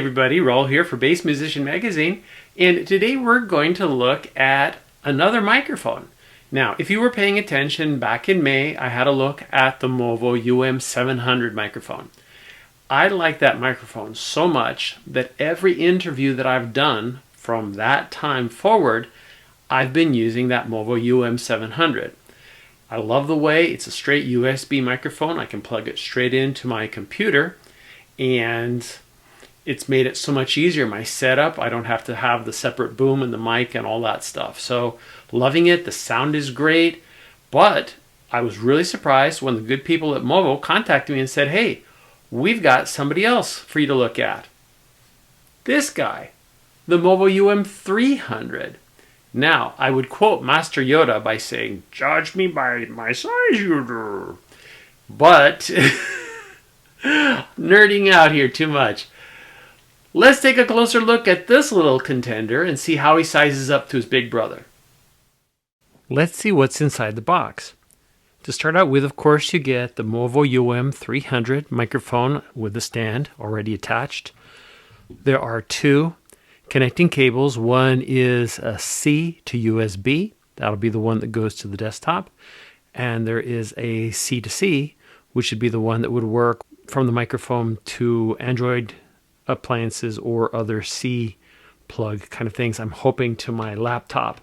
everybody, Raul here for Bass Musician Magazine, and today we're going to look at another microphone. Now, if you were paying attention back in May, I had a look at the Movo UM300 microphone. I like that microphone so much that every interview that I've done from that time forward, I've been using that Movo UM300. I love the way it's a straight USB microphone. I can plug it straight into my computer, and it's made it so much easier. My setup, I don't have to have the separate boom and the mic and all that stuff. So loving it. The sound is great, but I was really surprised when the good people at Movo contacted me and said, hey, we've got somebody else for you to look at. This guy, the Movo UM300. Now, I would quote Master Yoda by saying, judge me by my size, Yoda. But nerding out here too much. Let's take a closer look at this little contender and see how he sizes up to his big brother. Let's see what's inside the box. To start out with, of course, you get the Movo UM300 microphone with the stand already attached. There are two connecting cables. One is a C to USB. That'll be the one that goes to the desktop. And there is a C to C, which would be the one that would work from the microphone to Android appliances or other C plug kind of things. I'm hoping to my laptop.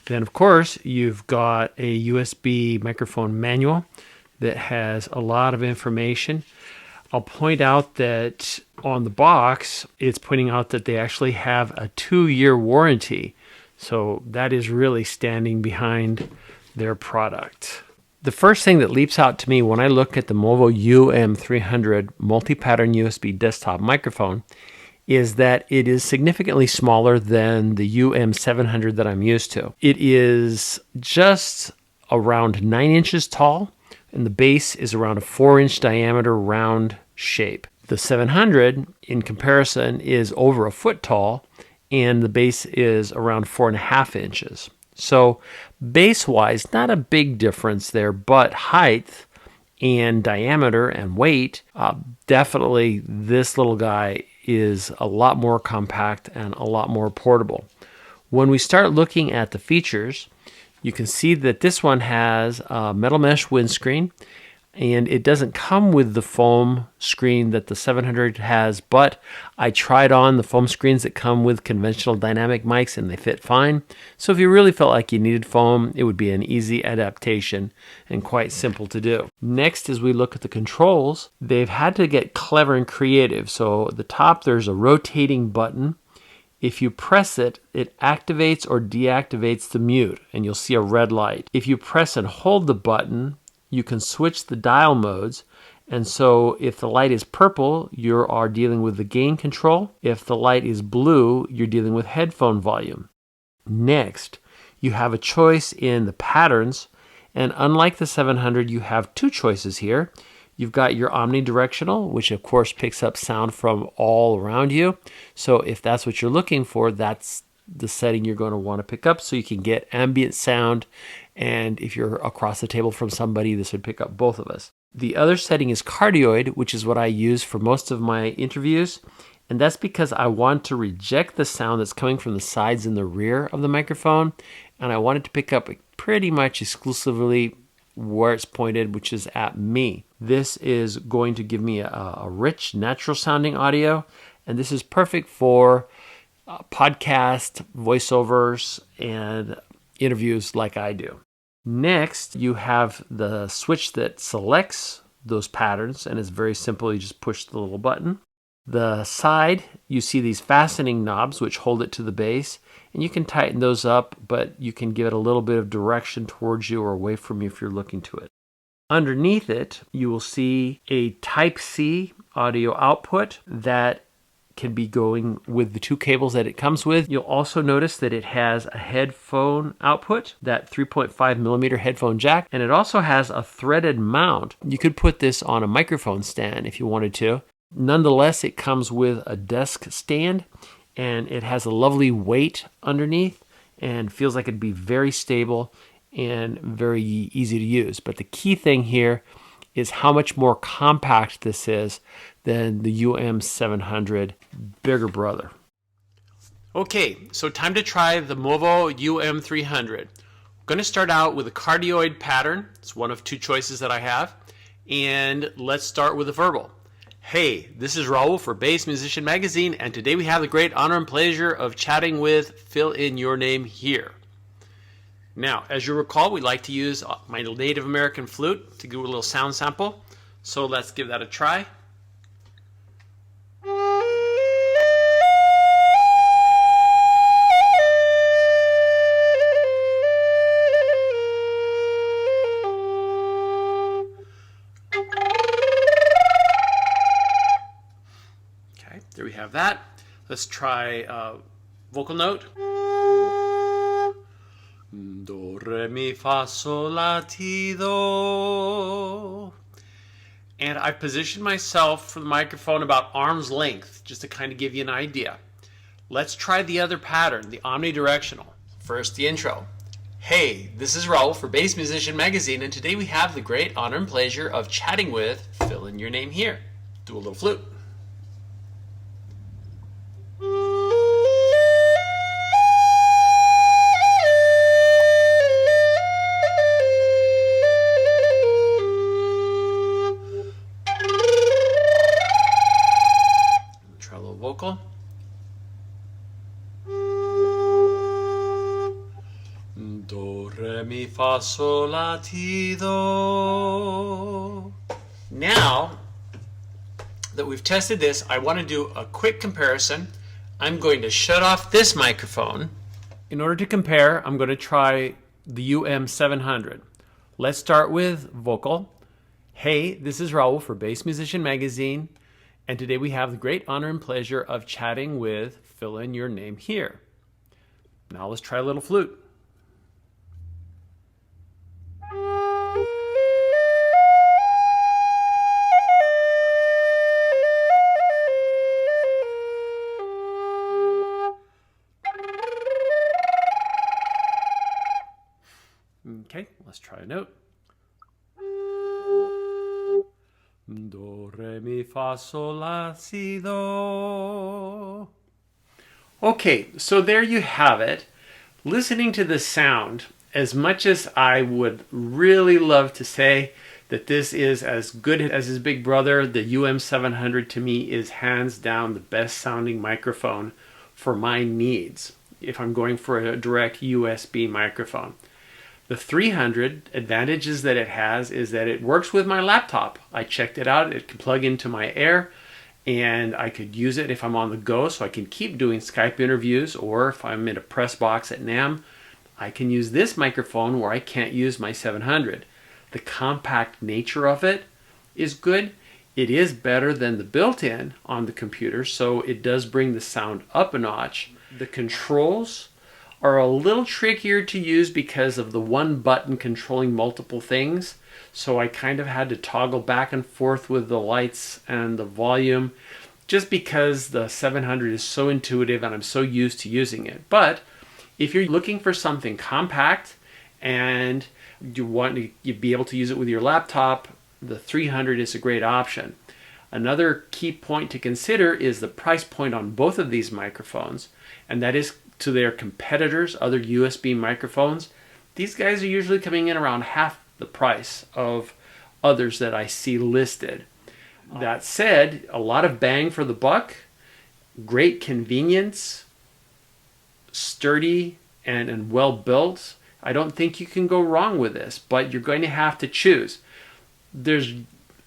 Then, of course, you've got a USB microphone manual that has a lot of information. I'll point out that on the box, it's pointing out that they actually have a 2-year warranty. So that is really standing behind their product. The first thing that leaps out to me when I look at the Movo UM300 multi-pattern USB desktop microphone is that it is significantly smaller than the UM700 that I'm used to. It is just around 9 inches tall, and the base is around a 4-inch diameter round shape. The 700, in comparison, is over a foot tall, and the base is around 4.5 inches. So base-wise, not a big difference there, but height and diameter and weight, definitely this little guy is a lot more compact and a lot more portable. When we start looking at the features, you can see that this one has a metal mesh windscreen, and it doesn't come with the foam screen that the 700 has, but I tried on the foam screens that come with conventional dynamic mics and they fit fine. So if you really felt like you needed foam, it would be an easy adaptation and quite simple to do. Next, as we look at the controls, they've had to get clever and creative. So at the top, there's a rotating button. If you press it, it activates or deactivates the mute, and you'll see a red light. If you press and hold the button, you can switch the dial modes, and so if the light is purple, you are dealing with the gain control. If the light is blue, you're dealing with headphone volume. Next, you have a choice in the patterns, and unlike the 700, you have two choices here. You've got your omnidirectional, which of course picks up sound from all around you. So if that's what you're looking for, that's the setting you're going to want to pick up so you can get ambient sound. And if you're across the table from somebody, this would pick up both of us. The other setting is cardioid, which is what I use for most of my interviews. And that's because I want to reject the sound that's coming from the sides and the rear of the microphone. And I want it to pick up pretty much exclusively where it's pointed, which is at me. This is going to give me a rich, natural sounding audio. And this is perfect for podcast, voiceovers, and interviews like I do. Next, you have the switch that selects those patterns, and it's very simple. You just push the little button. The side, you see these fastening knobs which hold it to the base, and you can tighten those up, but you can give it a little bit of direction towards you or away from you if you're looking to it. Underneath it, you will see a Type-C audio output that can be going with the two cables that it comes with. You'll also notice that it has a headphone output, that 3.5 millimeter headphone jack, and it also has a threaded mount. You could put this on a microphone stand if you wanted to. Nonetheless, it comes with a desk stand, and it has a lovely weight underneath and feels like it'd be very stable and very easy to use. But the key thing here is how much more compact this is than the UM700 bigger brother. Okay, so time to try the Movo UM300. We're going to start out with a cardioid pattern. It's one of two choices that I have. And let's start with a verbal. Hey, this is Raul for Bass Musician Magazine, and today we have the great honor and pleasure of chatting with fill in your name here. Now, as you recall, we like to use my Native American flute to give a little sound sample. So let's give that a try. Okay, there we have that. Let's try vocal note. Do, re, mi, fa, sol, la, ti, do. And I positioned myself for the microphone about arm's length, just to kind of give you an idea. Let's try the other pattern, the omnidirectional. First, the intro. Hey, this is Raul for Bass Musician Magazine, and today we have the great honor and pleasure of chatting with, fill in your name here. Do a little flute. Vocal. Do, re, mi, fa, sol, la, ti, do. Now that we've tested this, I want to do a quick comparison. I'm going to shut off this microphone. In order to compare, I'm going to try the UM700. Let's start with vocal. Hey, this is Raul for Bass Musician Magazine. And today we have the great honor and pleasure of chatting with, fill in your name here. Now let's try a little flute. Okay, let's try a note. Do, re, mi, fa, sol, la, si, do. Okay, so there you have it. Listening to the sound, as much as I would really love to say that this is as good as his big brother, the UM700 to me is hands down the best sounding microphone for my needs if I'm going for a direct USB microphone. The 300 advantages that it has is that it works with my laptop. I checked it out. It can plug into my Air, and I could use it if I'm on the go, so I can keep doing Skype interviews, or if I'm in a press box at NAMM, I can use this microphone where I can't use my 700. The compact nature of it is good. It is better than the built-in on the computer, so it does bring the sound up a notch. The controls are a little trickier to use because of the one button controlling multiple things. So I kind of had to toggle back and forth with the lights and the volume just because the 700 is so intuitive and I'm so used to using it. But if you're looking for something compact and you want to be able to use it with your laptop, the 300 is a great option. Another key point to consider is the price point on both of these microphones, and that is to their competitors, other USB microphones. These guys are usually coming in around half the price of others that I see listed. That said, a lot of bang for the buck, great convenience, sturdy and well built. I don't think you can go wrong with this, but you're going to have to choose. There's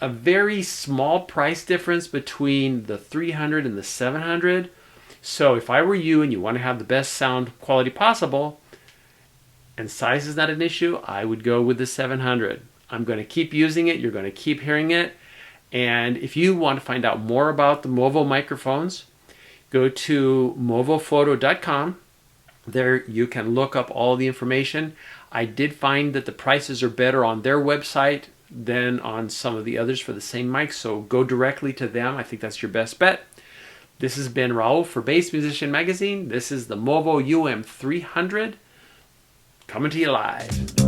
a very small price difference between the 300 and the 700. So if I were you and you want to have the best sound quality possible, and size is not an issue, I would go with the 700. I'm going to keep using it. You're going to keep hearing it. And if you want to find out more about the Movo microphones, go to movophoto.com. There you can look up all the information. I did find that the prices are better on their website than on some of the others for the same mic, so go directly to them. I think that's your best bet. This has been Raul for Bass Musician Magazine. This is the Movo UM300 coming to you live.